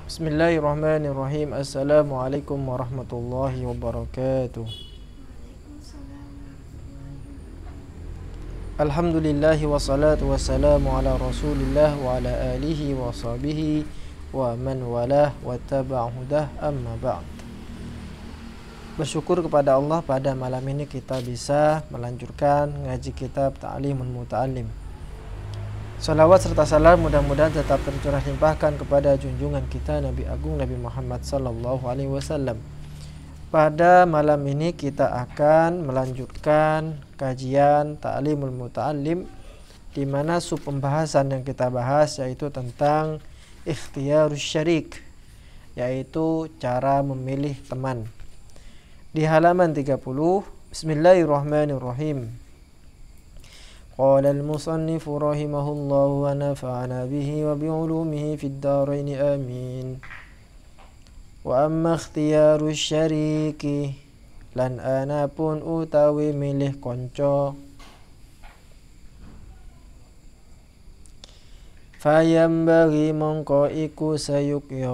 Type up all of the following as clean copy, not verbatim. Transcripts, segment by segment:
Bismillahirrahmanirrahim. Assalamualaikum warahmatullahi wabarakatuh. Alhamdulillahi wassalatu wassalamu ala rasulillah wa ala alihi wa sahbihi wa man walah wa tabi'a hudah, amma ba'd. Bersyukur kepada Allah, pada malam ini kita bisa melanjutkan ngaji kitab Ta'limul Muta'allim. Salawat serta salam mudah-mudahan tetap tercurah limpahkan kepada junjungan kita Nabi Agung Nabi Muhammad sallallahu alaihi wasallam. Pada malam ini kita akan melanjutkan kajian Ta'limul Muta'allim, di mana sub pembahasan yang kita bahas yaitu tentang ikhtiyarus syarik, yaitu cara memilih teman. Di halaman 30, Bismillahirrahmanirrahim. Qala al-musannifu rahimahullahu wa nafa'ana bihi wa bi'ulumihi fid dharain amin. Wa amma ikhtiyaru syariki, lan ana pun utawi milih konco, fayambaghi mongko iku sayukya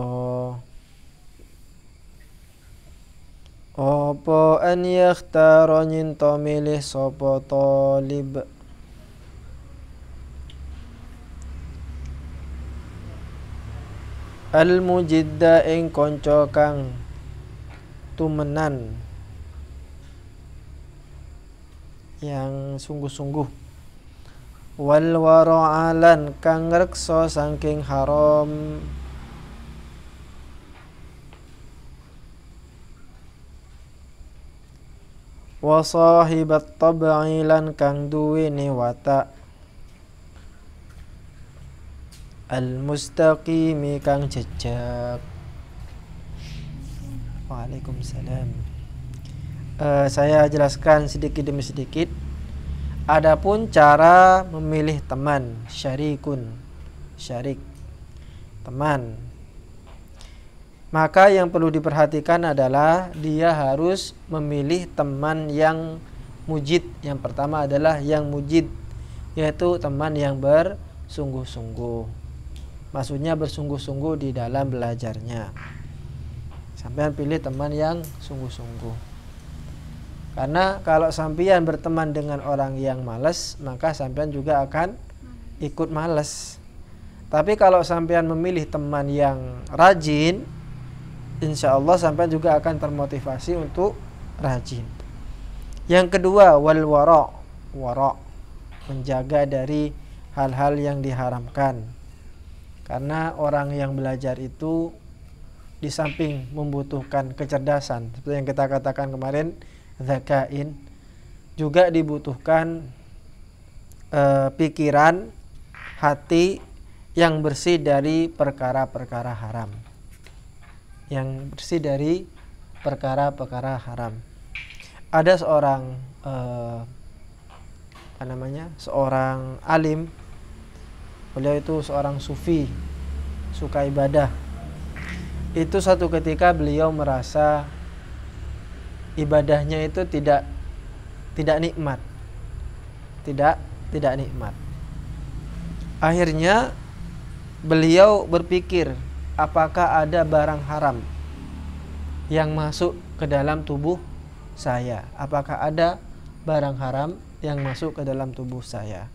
apa an yakhtara nyinta milih sapa talib al-mujidda ing kanca kang tumenan, yang sungguh-sungguh, wal wara'alan kang reksa saking haram, wa sahibat tab'i lan kang duweni watak, al-mustaqimi kang jejak. Waalaikumsalam. Saya jelaskan sedikit demi sedikit. Adapun cara memilih teman, syarikun, syarik, teman, maka yang perlu diperhatikan adalah dia harus memilih teman yang mujid. Yang pertama adalah yang mujid, yaitu teman yang bersungguh-sungguh. Maksudnya bersungguh-sungguh di dalam belajarnya. Sampean pilih teman yang sungguh-sungguh. Karena kalau sampean berteman dengan orang yang malas, maka sampean juga akan ikut malas. Tapi kalau sampean memilih teman yang rajin, insya Allah sampean juga akan termotivasi untuk rajin. Yang kedua, wal wara', menjaga dari hal-hal yang diharamkan. Karena orang yang belajar itu di samping membutuhkan kecerdasan, seperti yang kita katakan kemarin, zakain, juga dibutuhkan pikiran, hati yang bersih dari perkara-perkara haram. Yang bersih dari perkara-perkara haram. Ada seorang seorang alim. Beliau itu seorang sufi, suka ibadah. Itu satu ketika beliau merasa ibadahnya itu tidak nikmat. Tidak nikmat. Akhirnya beliau berpikir, apakah ada barang haram yang masuk ke dalam tubuh saya? Apakah ada barang haram yang masuk ke dalam tubuh saya?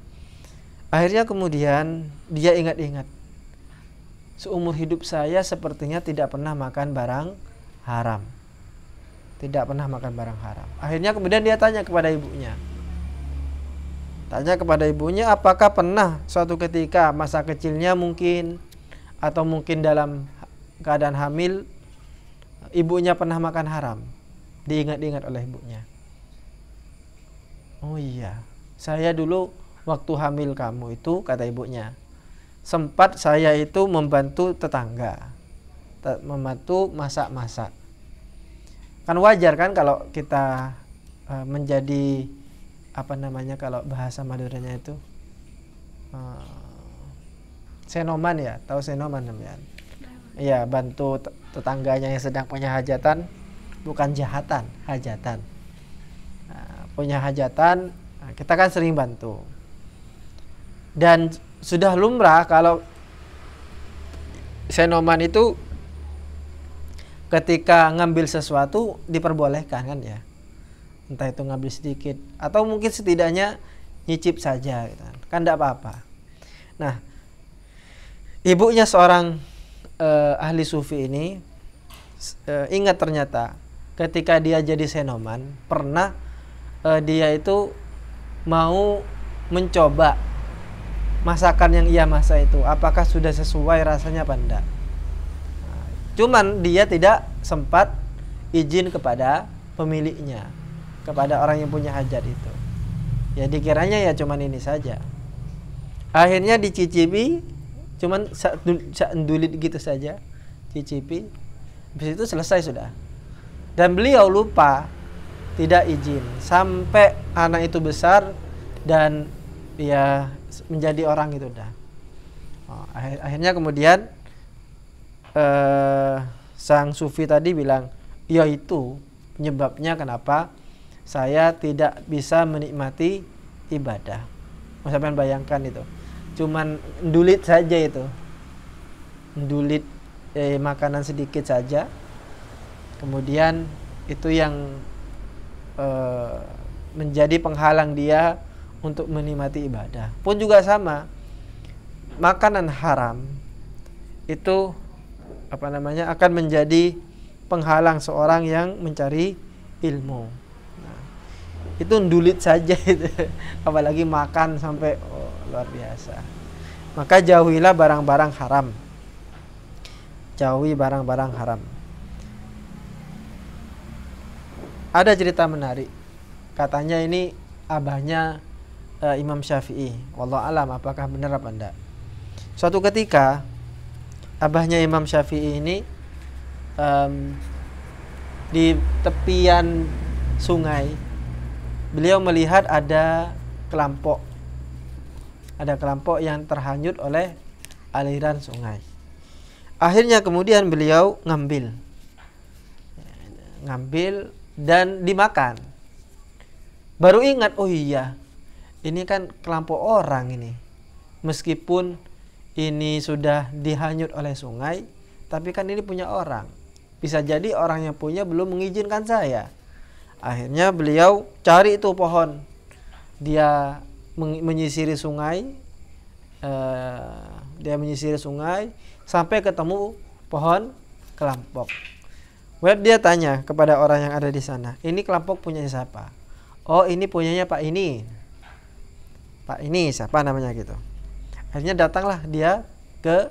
Akhirnya kemudian dia ingat-ingat, seumur hidup saya sepertinya tidak pernah makan barang haram. Tidak pernah makan barang haram. Akhirnya kemudian dia tanya kepada ibunya. Apakah pernah suatu ketika masa kecilnya mungkin, atau mungkin dalam keadaan hamil, ibunya pernah makan haram? Diingat-ingat oleh ibunya. Oh iya, saya dulu waktu hamil kamu itu, kata ibunya, sempat saya itu membantu tetangga, membantu masak-masak. Kan wajar kan kalau kita menjadi kalau bahasa Maduranya itu senoman, ya, tahu senoman namanya? Iya, bantu tetangganya yang sedang punya hajatan, bukan jahatan, hajatan. Punya hajatan, kita kan sering bantu. Dan sudah lumrah kalau senoman itu ketika ngambil sesuatu diperbolehkan kan ya, entah itu ngambil sedikit atau mungkin setidaknya nyicip saja gitu kan tidak apa-apa. Nah, ibunya seorang ahli sufi ini ingat ternyata ketika dia jadi senoman pernah dia itu mau mencoba masakan yang ia masak itu apakah sudah sesuai rasanya apa enggak. Cuman dia tidak sempat izin kepada pemiliknya, kepada orang yang punya hajat itu. Ya dikiranya ya cuman ini saja. Akhirnya dicicipi, cuman dulit gitu saja, cicipi. Habis itu selesai sudah. Dan beliau lupa, tidak izin sampai anak itu besar dan ya menjadi orang itu dah. Akhirnya kemudian sang sufi tadi bilang, ya itu penyebabnya kenapa saya tidak bisa menikmati ibadah. Mas sampean bayangkan itu, cuman ndulit saja itu, ndulit makanan sedikit saja, kemudian itu yang menjadi penghalang dia untuk menikmati ibadah. Pun juga sama, makanan haram itu akan menjadi penghalang seorang yang mencari ilmu. Nah, itu ndulit saja itu. Apalagi makan sampai luar biasa. Maka jauhilah barang-barang haram. Jauhi barang-barang haram. Ada cerita menarik. Katanya ini abahnya Imam Syafi'i. Wallahu alam apakah benar apa enggak. Suatu ketika abahnya Imam Syafi'i ini di tepian sungai, beliau melihat ada kelampok yang terhanyut oleh aliran sungai. Akhirnya kemudian beliau ngambil dan dimakan. Baru ingat, oh iya, ini kan kelampok orang ini. Meskipun ini sudah dihanyut oleh sungai, tapi kan ini punya orang. Bisa jadi orang yang punya belum mengizinkan saya. Akhirnya beliau cari itu pohon. Dia menyisiri sungai. Sampai ketemu pohon kelampok. Dia tanya kepada orang yang ada di sana, ini kelampok punya siapa? Oh, ini punyanya Pak ini. Pak ini siapa namanya gitu. Akhirnya datanglah dia ke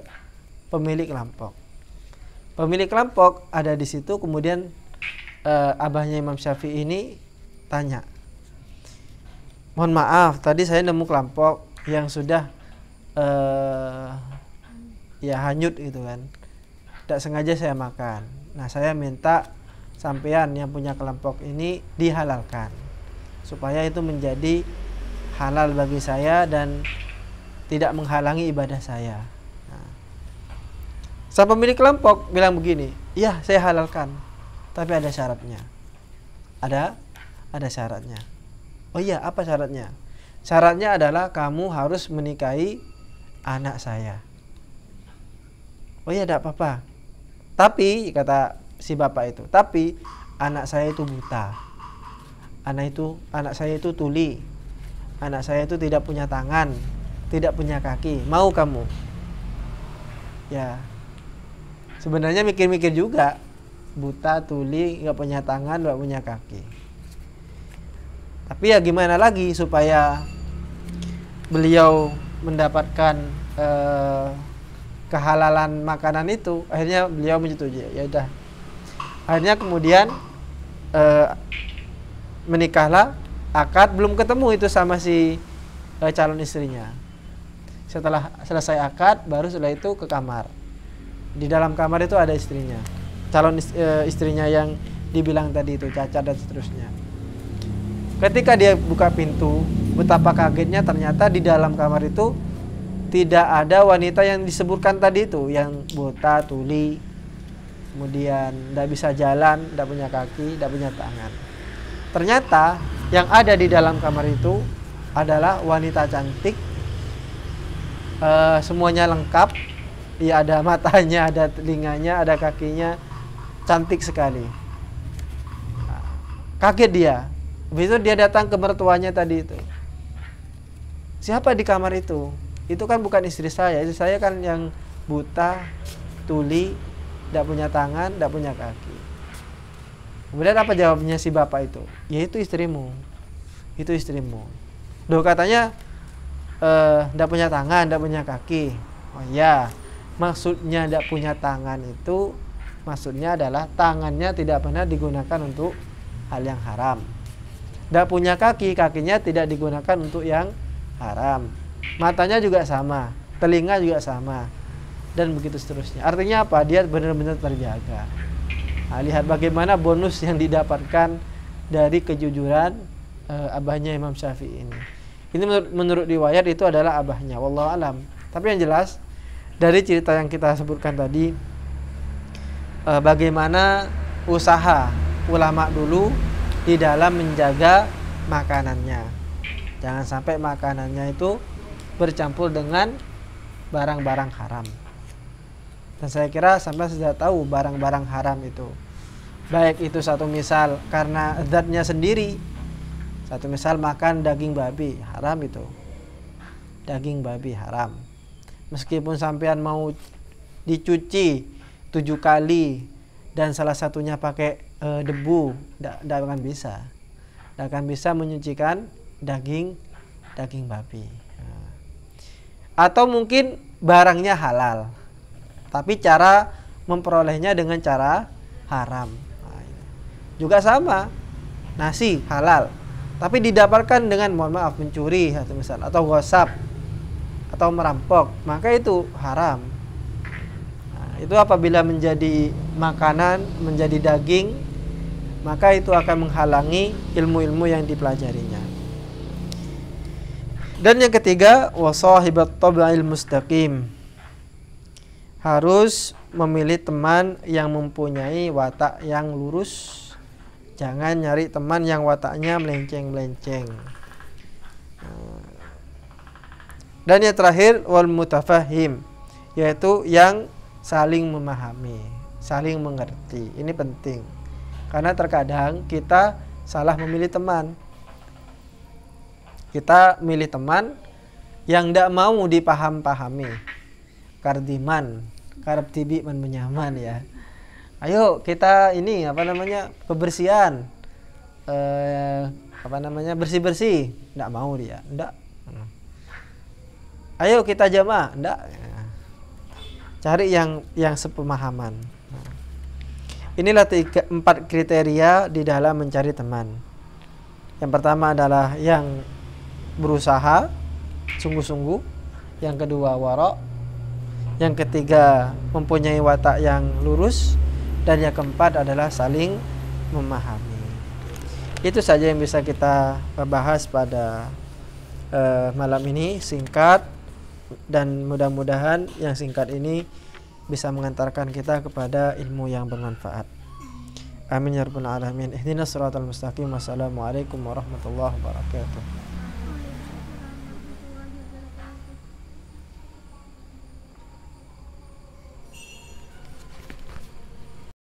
pemilik kelampok. Pemilik kelampok ada di situ, kemudian abahnya Imam Syafi'i ini tanya, mohon maaf, tadi saya nemu kelampok yang sudah ya hanyut gitu kan. Tidak sengaja saya makan. Nah, saya minta sampean yang punya kelampok ini dihalalkan supaya itu menjadi halal bagi saya dan tidak menghalangi ibadah saya. Nah, sang pemilik kelompok bilang begini, iya saya halalkan, tapi ada syaratnya. Ada syaratnya. Oh iya, apa syaratnya? Syaratnya adalah kamu harus menikahi anak saya. Oh iya, tidak apa-apa. Tapi kata si bapak itu, tapi anak saya itu buta. Anak saya itu tuli. Anak saya itu tidak punya tangan, tidak punya kaki. Mau kamu? Ya, sebenarnya mikir-mikir juga, buta, tuli, nggak punya tangan, nggak punya kaki. Tapi ya gimana lagi supaya beliau mendapatkan kehalalan makanan itu. Akhirnya beliau menyetujui. Ya udah. Akhirnya kemudian menikahlah. Akad, belum ketemu itu sama si calon istrinya. Setelah selesai akad, baru setelah itu ke kamar. Di dalam kamar itu ada istrinya, calon istrinya yang dibilang tadi itu cacat dan seterusnya. Ketika dia buka pintu, betapa kagetnya ternyata di dalam kamar itu tidak ada wanita yang disebutkan tadi itu, yang buta, tuli, kemudian tidak bisa jalan, tidak punya kaki, tidak punya tangan. Ternyata yang ada di dalam kamar itu adalah wanita cantik, semuanya lengkap. Ya, ada matanya, ada telinganya, ada kakinya, cantik sekali. Kaget dia. Habis itu dia datang ke mertuanya tadi itu. Siapa di kamar itu? Itu kan bukan istri saya. Istri saya kan yang buta, tuli, tidak punya tangan, tidak punya kaki. Kemudian apa jawabnya si bapak itu? Ya itu istrimu. Itu istrimu. Duh, katanya tidak punya tangan, tidak punya kaki. Oh ya, maksudnya tidak punya tangan itu maksudnya adalah tangannya tidak pernah digunakan untuk hal yang haram. Tidak punya kaki, kakinya tidak digunakan untuk yang haram. Matanya juga sama, telinga juga sama, dan begitu seterusnya. Artinya apa? Dia benar-benar terjaga. Nah, lihat bagaimana bonus yang didapatkan dari kejujuran abahnya Imam Syafi'i ini. Ini menurut riwayat itu adalah abahnya, wallahu alam. Tapi yang jelas dari cerita yang kita sebutkan tadi, bagaimana usaha ulama dulu di dalam menjaga makanannya. Jangan sampai makanannya itu bercampur dengan barang-barang haram. Dan saya kira sampai sudah tahu barang-barang haram itu. Baik itu satu misal karena zatnya sendiri. Satu misal makan daging babi, haram itu. Daging babi haram. Meskipun sampean mau dicuci 7 kali dan salah satunya pakai debu, tidak akan bisa. Tidak akan bisa menyucikan daging babi. Atau mungkin barangnya halal, tapi cara memperolehnya dengan cara haram. Juga sama, nasi halal, tapi didapatkan dengan, mohon maaf, mencuri atau misal, atau ghasab, atau merampok, maka itu haram. Nah, itu apabila menjadi makanan, menjadi daging, maka itu akan menghalangi ilmu-ilmu yang dipelajarinya. Dan yang ketiga, wasahibat tab'il mustaqim. Harus memilih teman yang mempunyai watak yang lurus. Jangan nyari teman yang wataknya melenceng-melenceng. Dan yang terakhir, wal mutafahim, yaitu yang saling memahami, saling mengerti. Ini penting. Karena terkadang kita salah memilih teman. Kita milih teman yang tidak mau dipaham-pahami. Kardiman, karep tibi man menyaman ya. Ayo kita ini kebersihan, bersih-bersih. Tidak mau dia, tidak. Ayo kita jamaah, tidak. Cari yang sepemahaman. Inilah 4 kriteria di dalam mencari teman. Yang pertama adalah yang berusaha sungguh-sungguh. Yang kedua wara'. Yang ketiga mempunyai watak yang lurus. Dan yang keempat adalah saling memahami. Itu saja yang bisa kita bahas pada malam ini, singkat, dan mudah-mudahan yang singkat ini bisa mengantarkan kita kepada ilmu yang bermanfaat. Amin ya rabbal alamin. Ihdinas siratal mustaqim. Wassalamualaikum warahmatullahi wabarakatuh.